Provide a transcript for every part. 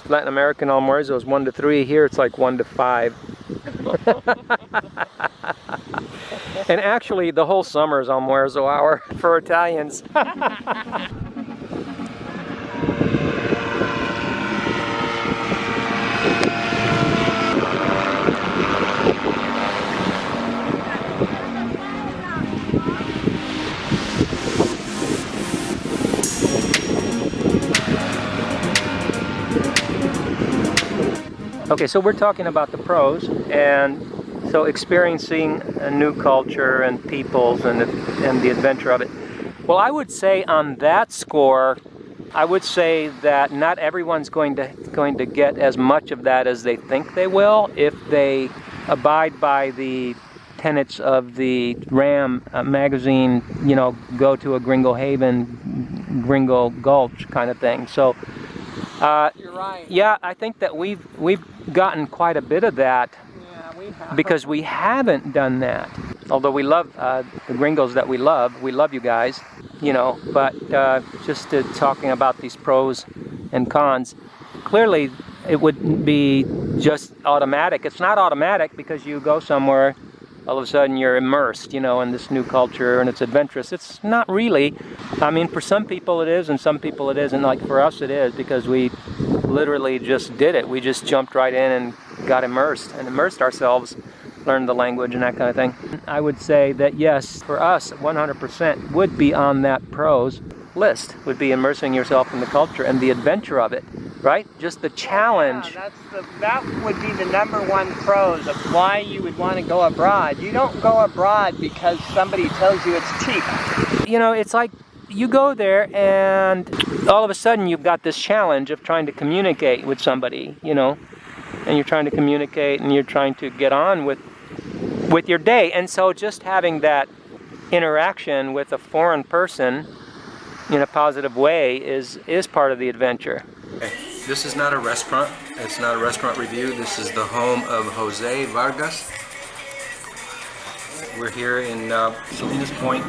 Latin American almuerzo is 1 to 3. Here it's like 1 to 5. And actually, the whole summer is almuerzo hour for Italians. Okay, so we're talking about the pros, and so experiencing a new culture and peoples and the adventure of it. Well, I would say on that score, I would say that not everyone's going to get as much of that as they think they will if they abide by the tenets of the RAM magazine, you know, go to a Gringo Haven, Gringo Gulch kind of thing. So you're right. Yeah, I think that we've gotten quite a bit of that. Yeah, we have. Because we haven't done that. Although we love the gringos that we love you guys, you know, but just talking about these pros and cons, clearly it wouldn't be just automatic. It's not automatic because you go somewhere, all of a sudden you're immersed, you know, in this new culture and it's adventurous. It's not really. I mean, for some people it is and some people it isn't. Like for us it is because we literally just did it. We just jumped right in and got immersed ourselves, learned the language and that kind of thing. I would say that yes, for us 100% would be on that pros list, would be immersing yourself in the culture and the adventure of it, right? Just the challenge. Yeah, that would be the #1 pros of why you would want to go abroad. You don't go abroad because somebody tells you it's cheap. You know, it's like you go there and all of a sudden you've got this challenge of trying to communicate with somebody, you know, and you're trying to communicate and you're trying to get on with your day. And so just having that interaction with a foreign person in a positive way is part of the adventure. Okay. This is not a restaurant. It's not a restaurant review. This is the home of Jose Vargas. We're here in Salinas Point.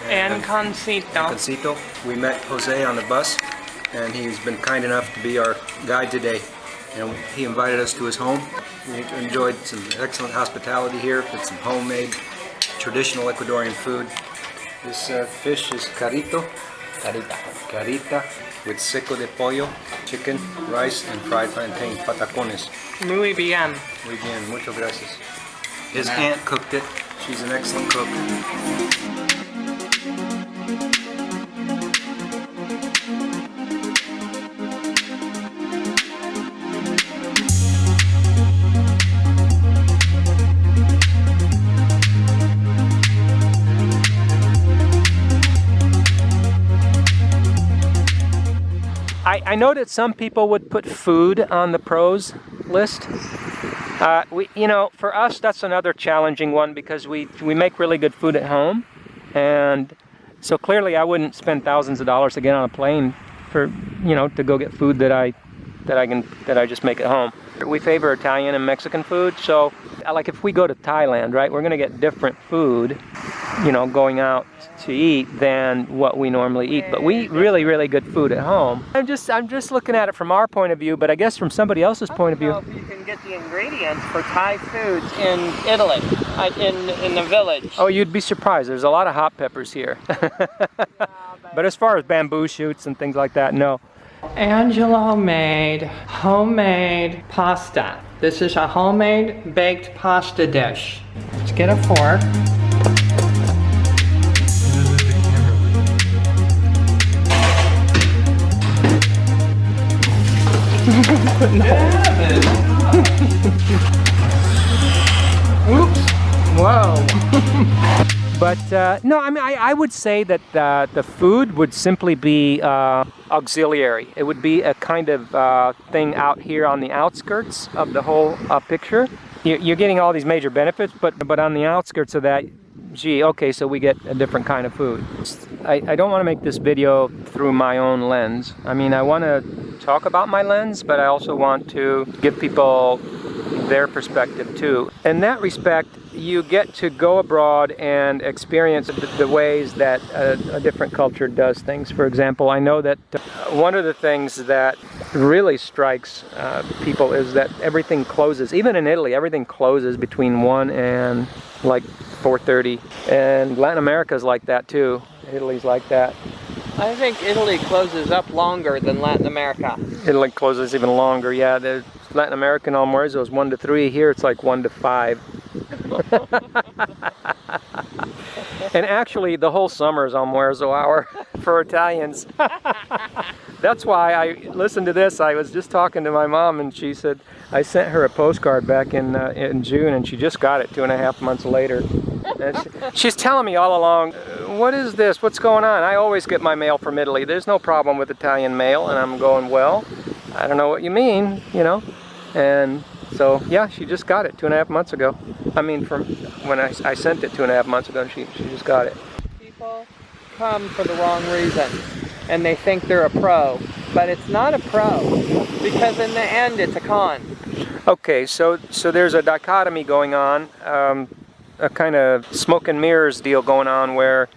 And Concito. We met Jose on the bus, and he's been kind enough to be our guide today. And he invited us to his home. We enjoyed some excellent hospitality here with some homemade, traditional Ecuadorian food. This fish is carita, with seco de pollo, chicken, rice, and fried plantain, patacones. Muy bien. Muy bien, muchas gracias. His aunt cooked it. She's an excellent cook. I know that some people would put food on the pros list. You know, for us that's another challenging one because we make really good food at home, and so clearly I wouldn't spend thousands of dollars to get on a plane for, you know, to go get food that I just make at home. We favor Italian and Mexican food, so like if we go to Thailand, right, we're gonna get different food, you know, going out to eat than what we normally eat, but we eat really good food at home. I'm just looking at it from our point of view, but I guess from somebody else's point of view. I don't know if you can get the ingredients for Thai foods in Italy, in the village. Oh, you'd be surprised. There's a lot of hot peppers here. But as far as bamboo shoots and things like that, no. Angelo made homemade pasta. This is a homemade baked pasta dish. Let's get a fork. Oops. Whoa. But no, I mean, I would say that the food would simply be auxiliary. It would be a kind of thing out here on the outskirts of the whole picture. You're getting all these major benefits, but on the outskirts of that, gee, okay, so we get a different kind of food. I don't want to make this video through my own lens. I mean, I want to talk about my lens, but I also want to give people their perspective too. In that respect, you get to go abroad and experience the ways that a different culture does things. For example, I know that one of the things that really strikes people is that everything closes. Even in Italy, everything closes between 1 and like 4:30. And Latin America is like that too. Italy's like that. I think Italy closes up longer than Latin America. Italy closes even longer, yeah. The Latin American almuerzo is 1 to 3. Here it's like 1 to 5. And actually, the whole summer is almuerzo hour for Italians. That's why listen to this. I was just talking to my mom, and she said I sent her a postcard back in June, and she just got it 2.5 months later. And she's telling me all along, what is this? What's going on? I always get my mail from Italy. There's no problem with Italian mail. And I'm going, well, I don't know what you mean, you know. And so, yeah, she just got it 2.5 months ago. I mean, from when I sent it 2.5 months ago, she just got it. People come for the wrong reason, and they think they're a pro, but it's not a pro, because in the end, it's a con. Okay, so there's a dichotomy going on, a kind of smoke and mirrors deal going on where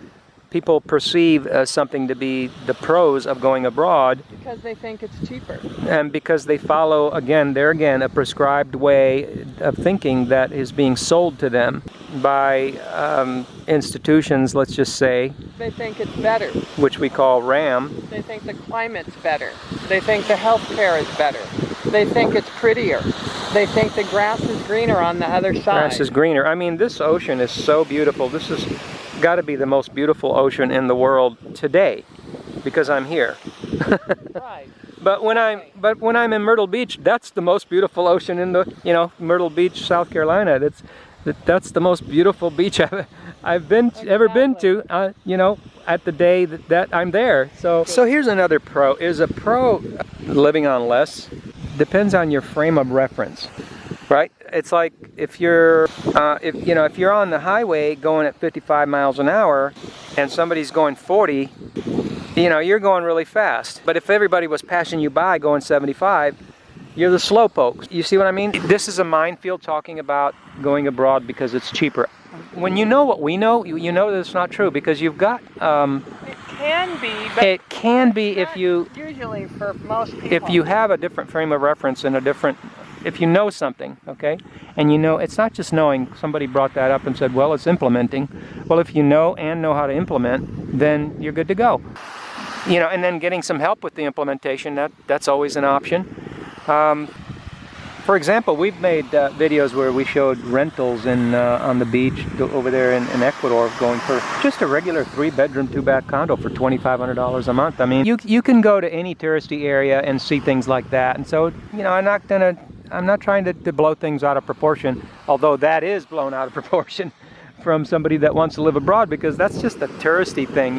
people perceive something to be the pros of going abroad. Because they think it's cheaper. And because they follow, again, a prescribed way of thinking that is being sold to them by institutions, let's just say. They think it's better. Which we call RAM. They think the climate's better. They think the health care is better. They think it's prettier. They think the grass is greener on the other side. Grass is greener. I mean, this ocean is so beautiful. This has got to be the most beautiful ocean in the world today, because I'm here. Right. But when I'm in Myrtle Beach, that's the most beautiful ocean in the, Myrtle Beach, South Carolina. That's the most beautiful beach I've ever been to. At the day that I'm there. So here's another pro. Is a pro living on less? Depends on your frame of reference, right? It's like if you're on the highway going at 55 miles an hour and somebody's going 40, you're going really fast. But if everybody was passing you by going 75, you're the slowpoke. You see what I mean? This is a minefield talking about going abroad because it's cheaper. When you know what we know, you know that it's not true, because you've got... it can be, but... It can be if you... Usually for most people. If you have a different frame of reference and if you know something, okay? And it's not just knowing. Somebody brought that up and said, well, it's implementing. Well, if you know how to implement, then you're good to go. And then getting some help with the implementation, that's always an option. For example, we've made videos where we showed rentals on the beach over there in Ecuador, going for just a regular 3-bedroom, 2-bath condo for $2,500 a month. I mean, you can go to any touristy area and see things like that. And so, I'm not trying to blow things out of proportion, although that is blown out of proportion from somebody that wants to live abroad, because that's just a touristy thing,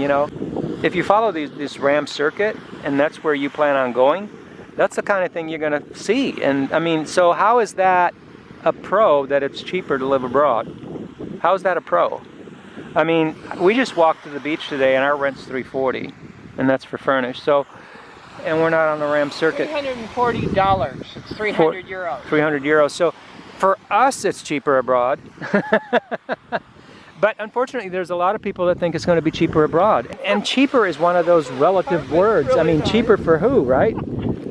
If you follow this RAM circuit and that's where you plan on going, that's the kind of thing you're going to see. And I mean, so how is that a pro that it's cheaper to live abroad? How is that a pro? I mean, we just walked to the beach today and our rent's $340, and that's for furnished. So, and we're not on the RAM circuit. $340. It's 300 euros. 300 euros. So for us, it's cheaper abroad. But unfortunately, there's a lot of people that think it's going to be cheaper abroad. And cheaper is one of those relative words. I mean, cheaper for who, right?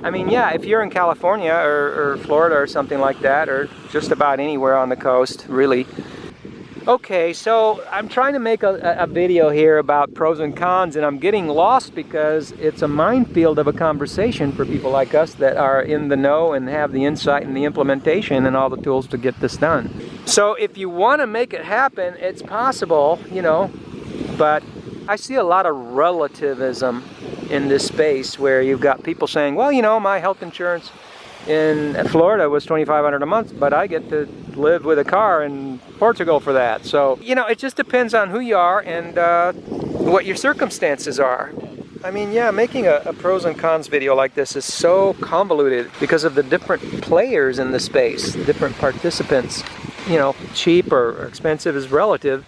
I mean, yeah, if you're in California or Florida or something like that, or just about anywhere on the coast, really. Okay, so I'm trying to make a video here about pros and cons, and I'm getting lost because it's a minefield of a conversation for people like us that are in the know and have the insight and the implementation and all the tools to get this done. So if you want to make it happen, it's possible, but I see a lot of relativism in this space where you've got people saying, well, my health insurance in Florida was $2,500 a month, but I get to live with a car in Portugal for that. So, it just depends on who you are and what your circumstances are. I mean, yeah, making a pros and cons video like this is so convoluted because of the different players in the space, different participants. Cheap or expensive is relative,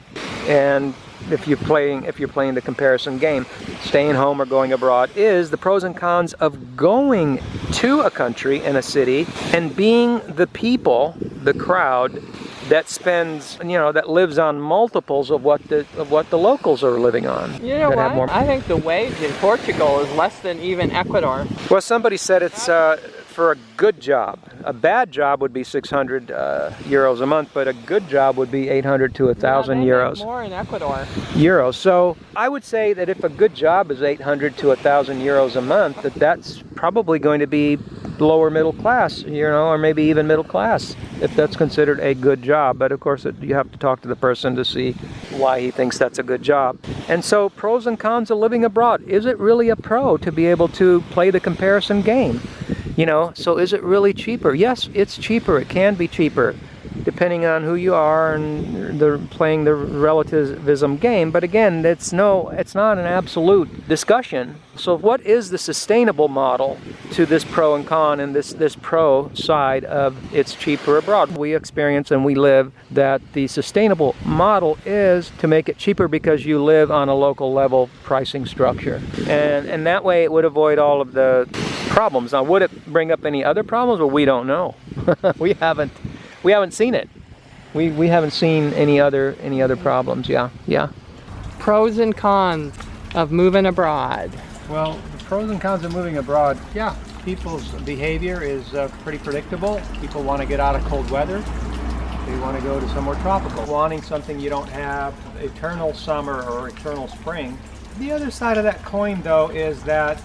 and if you're playing the comparison game, staying home or going abroad is the pros and cons of going to a country and a city and being the people, the crowd that spends, you know, that lives on multiples of what the locals are living on. You know that have what? more. I think the wage in Portugal is less than even Ecuador. Well, somebody said it's for a good job. A bad job would be 600 euros a month, but a good job would be 800 to 1,000 euros. More in Ecuador. Euros. So I would say that if a good job is 800 to 1,000 euros a month, that's probably going to be lower middle class, you know, or maybe even middle class, if that's considered a good job. But of course, you have to talk to the person to see why he thinks that's a good job. And so, pros and cons of living abroad. Is it really a pro to be able to play the comparison game? You know, so is it really cheaper? Yes, it's cheaper. It can be cheaper, depending on who you are and they're playing the relativism game. But again, it's not an absolute discussion. So what is the sustainable model to this pro and con and this pro side of it's cheaper abroad? We experience and we live that the sustainable model is to make it cheaper because you live on a local level pricing structure. And that way it would avoid all of the problems. Now, would it bring up any other problems? Well, we don't know. We haven't seen it. We haven't seen any other problems. Yeah. Pros and cons of moving abroad. Well, the pros and cons of moving abroad, yeah, people's behavior is pretty predictable. People want to get out of cold weather. They want to go to somewhere tropical. Wanting something you don't have, eternal summer or eternal spring. The other side of that coin, though, is that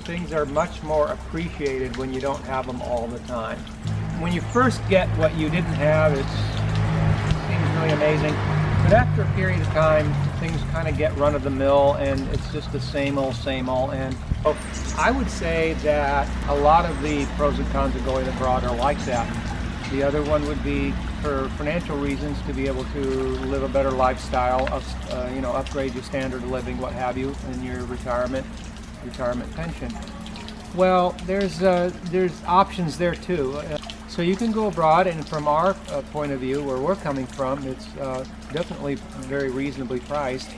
things are much more appreciated when you don't have them all the time. When you first get what you didn't have, it seems really amazing. But after a period of time, things kind of get run-of-the-mill, and it's just the same old. And I would say that a lot of the pros and cons of going abroad are like that. The other one would be for financial reasons, to be able to live a better lifestyle, upgrade your standard of living, what have you, in your retirement pension. Well, there's options there too. So you can go abroad, and from our point of view, where we're coming from, it's definitely very reasonably priced.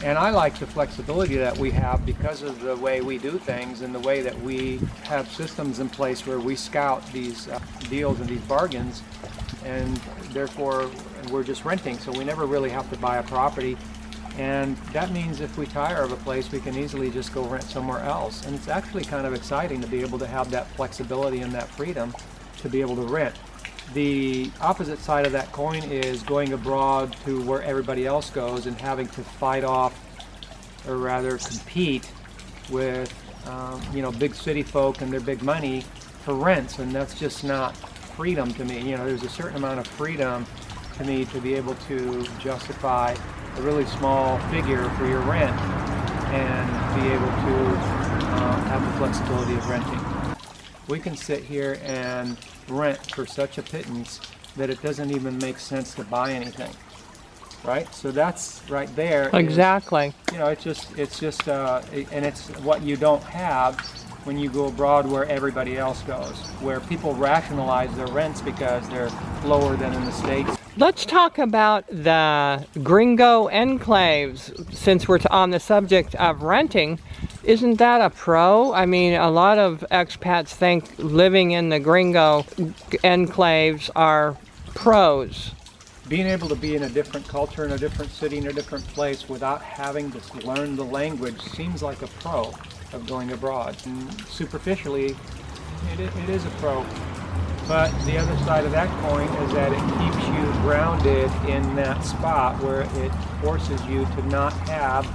And I like the flexibility that we have because of the way we do things and the way that we have systems in place where we scout these deals and these bargains, and therefore we're just renting, so we never really have to buy a property. And that means if we tire of a place, we can easily just go rent somewhere else. And it's actually kind of exciting to be able to have that flexibility and that freedom to be able to rent. The opposite side of that coin is going abroad to where everybody else goes and having to fight off, or rather compete with, big city folk and their big money for rents. And that's just not freedom to me. You know, there's a certain amount of freedom to me to be able to justify a really small figure for your rent and be able to have the flexibility of renting. We can sit here and rent for such a pittance that it doesn't even make sense to buy anything, right? So that's right there. Exactly. It's just, and it's what you don't have when you go abroad where everybody else goes, where people rationalize their rents because they're lower than in the States. Let's talk about the Gringo enclaves, since we're on the subject of renting. Isn't that a pro? I mean, a lot of expats think living in the Gringo enclaves are pros. Being able to be in a different culture, in a different city, in a different place without having to learn the language seems like a pro of going abroad. And superficially, it is a pro. But the other side of that coin is that it keeps you grounded in that spot where it forces you to not have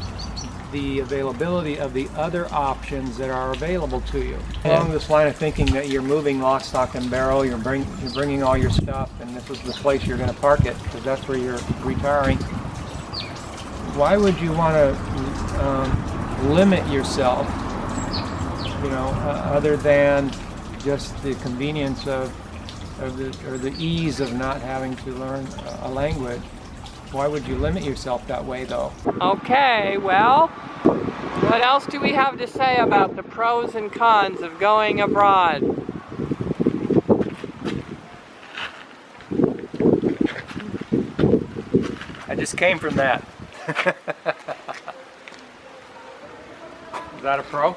the availability of the other options that are available to you. Along this line of thinking that you're moving lock, stock, and barrel, you're bringing all your stuff, and this is the place you're going to park it because that's where you're retiring. Why would you want to limit yourself, other than just the convenience or the ease of not having to learn a language? Why would you limit yourself that way, though? Okay, well, what else do we have to say about the pros and cons of going abroad? I just came from that. Is that a pro?